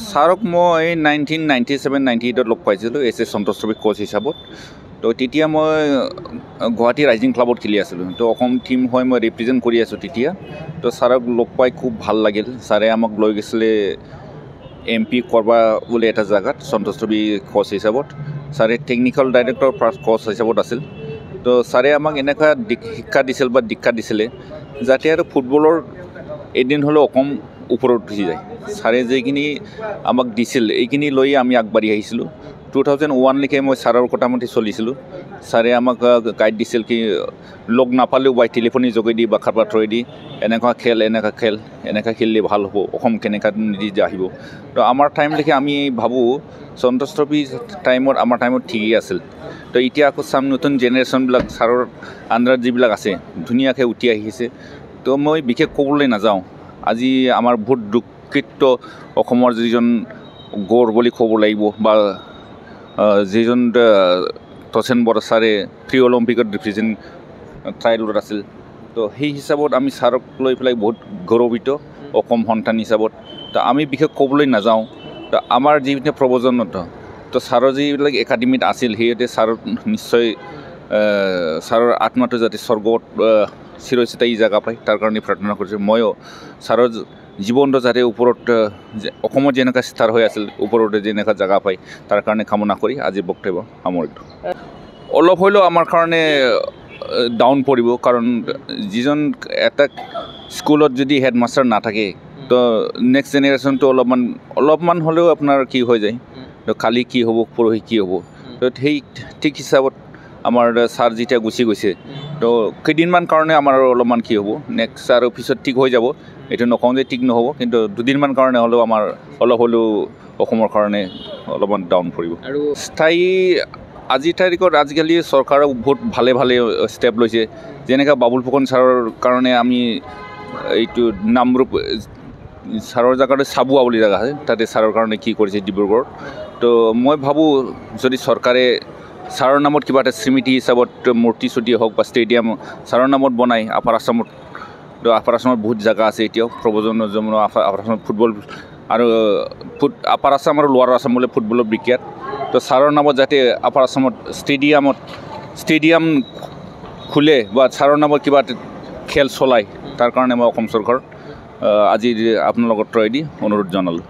ছাৰক মই 1997-98 লগ পাইছিলোঁ এছ এছ সন্তোষ ট্ৰফী কোচ হিচাপত। তো তেতিয়া মই গুৱাহাটী ৰাইজিং ক্লাবত খেলি আছিলোঁ। তো অসম টীম হৈ মই ৰিপ্ৰেজেণ্ট কৰি আছোঁ তেতিয়া। তো ছাৰক লগ পাই খুব ভাল লাগিল। ছাৰে আমাক লৈ গৈছিলে MP কৰবা বুলি এটা জেগাত সন্তোষ ট্ৰফী কোচ হিচাপত। ছাৰে টেকনিকেল ডাইৰেক্টৰ ফাৰ্ষ্ট কোচ হিচাপত আছিল। তো ছাৰে আমাক এনেকুৱা শিক্ষা দিছিল বা দীক্ষা দিছিলে যাতে আৰু ফুটবলৰ এদিন হ'লেও অসম ওপৰত উঠি যায়। ছাৰে যিখিনি আমাক দিছিল এইখিনি লৈ আমি আগবাঢ়ি আহিছিলোঁ। 2001লৈকে মই ছাৰৰ কথামতে চলিছিলোঁ। ছাৰে আমাক গাইড দিছিল কি লগ নাপালেও বা টেলিফোনৰ যোগেদি বা কাৰোবাৰ থ্ৰুৱেদি এনেকুৱা খেল এনেকুৱা খেলিলে ভাল হ'ব, অসম কেনেকুৱা নিদি আহিব। তো আমাৰ টাইমলৈকে আমি ভাবোঁ সন্তোষ ট্ৰফী টাইমত আমাৰ টাইমত ঠিকেই আছিল। তো এতিয়া আকৌ চাম নতুন জেনেৰেশ্যনবিলাক ছাৰৰ আণ্ডাৰত যিবিলাক আছে ধুনীয়াকৈ উঠি আহিছে। তো মই বিশেষ ক'বলৈ নাযাওঁ। আজি আমাৰ বহুত দুখিত অসমৰ যিজন গৌৰ বুলি ক'ব লাগিব বা যিজন তচেন বৰা ছাৰে প্ৰি অলিম্পিকত ৰিপ্ৰেজেণ্ট ট্ৰায়েলত আছিল। তো সেই হিচাপত আমি ছাৰক লৈ পেলাই বহুত গৌৰৱিত অসম সন্তান হিচাপত। তো আমি বিশেষ ক'বলৈ নাযাওঁ। তো আমাৰ যিবিলাক প্ৰৱজনত তো ছাৰৰ যিবিলাক একাডেমীত আছিল সিহঁতে ছাৰৰ নিশ্চয় ছাৰৰ আত্মাটো যাতে স্বৰ্গত চিৰস্থায়ী জেগা পায় তাৰ কাৰণে প্ৰাৰ্থনা কৰিছোঁ। ময়ো ছাৰৰ জীৱনটো যাতে ওপৰত অসমত যেনেকুৱা ষ্টাৰ হৈ আছিল ওপৰতে যেনেকুৱা জেগা পায় তাৰ কাৰণে কামনা কৰি আজি বক্তব্য সামৰিলোঁ। অলপ হ'লেও আমাৰ কাৰণে ডাউন পৰিব, কাৰণ যিজন এটা স্কুলত যদি হেডমাষ্টাৰ নাথাকে তো নেক্সট জেনেৰেশ্যনটো অলপমান হ'লেও আপোনাৰ কি হৈ যায়। তো কালি কি হ'ব, পৰহি কি হ'ব। তো সেই ঠিক হিচাপত আমাৰ ছাৰ যেতিয়া গুচি গৈছে তো কেইদিনমান কাৰণে আমাৰ অলপমান কি হ'ব, নেক্সট আৰু পিছত ঠিক হৈ যাব। এইটো নকওঁ যে ঠিক নহ'ব, কিন্তু দুদিনমান কাৰণে হ'লেও আমাৰ অলপ হ'লেও অসমৰ কাৰণে অলপমান ডাউন পৰিব। আৰু স্থায়ী আজিৰ তাৰিখত আজিকালি চৰকাৰে বহুত ভালে ষ্টেপ লৈছে। যেনেকৈ বাবুল ফুকন ছাৰৰ কাৰণে আমি এইটো নামৰূপ ছাৰৰ জেগাতে চাবুৱা বুলি জেগা আছে, তাতে ছাৰৰ কাৰণে কি কৰিছে ডিব্ৰুগড়ত। তো মই ভাবোঁ যদি চৰকাৰে ছাৰৰ নামত কিবা এটা স্মৃতি হিচাপত মূৰ্তি চূৰ্তি হওক বা ষ্টেডিয়াম ছাৰৰ নামত বনাই আপাৰ আছামত। তো আপাৰ আছামত বহুত জেগা আছে এতিয়াও প্ৰব্ৰজন আপাৰ আছামত ফুটবল আৰু আপাৰ আছাম আৰু লোৱাৰ আছাম বোলে ফুটবলৰ বিখ্যাত। তো ছাৰৰ নামত যাতে আপাৰ আছামত ষ্টেডিয়াম খোলে বা ছাৰৰ নামত কিবা খেল চলায় তাৰ কাৰণে মই অসম চৰকাৰ আজি আপোনাৰ লগত ট্ৰাই দি অনুৰোধ জনালোঁ।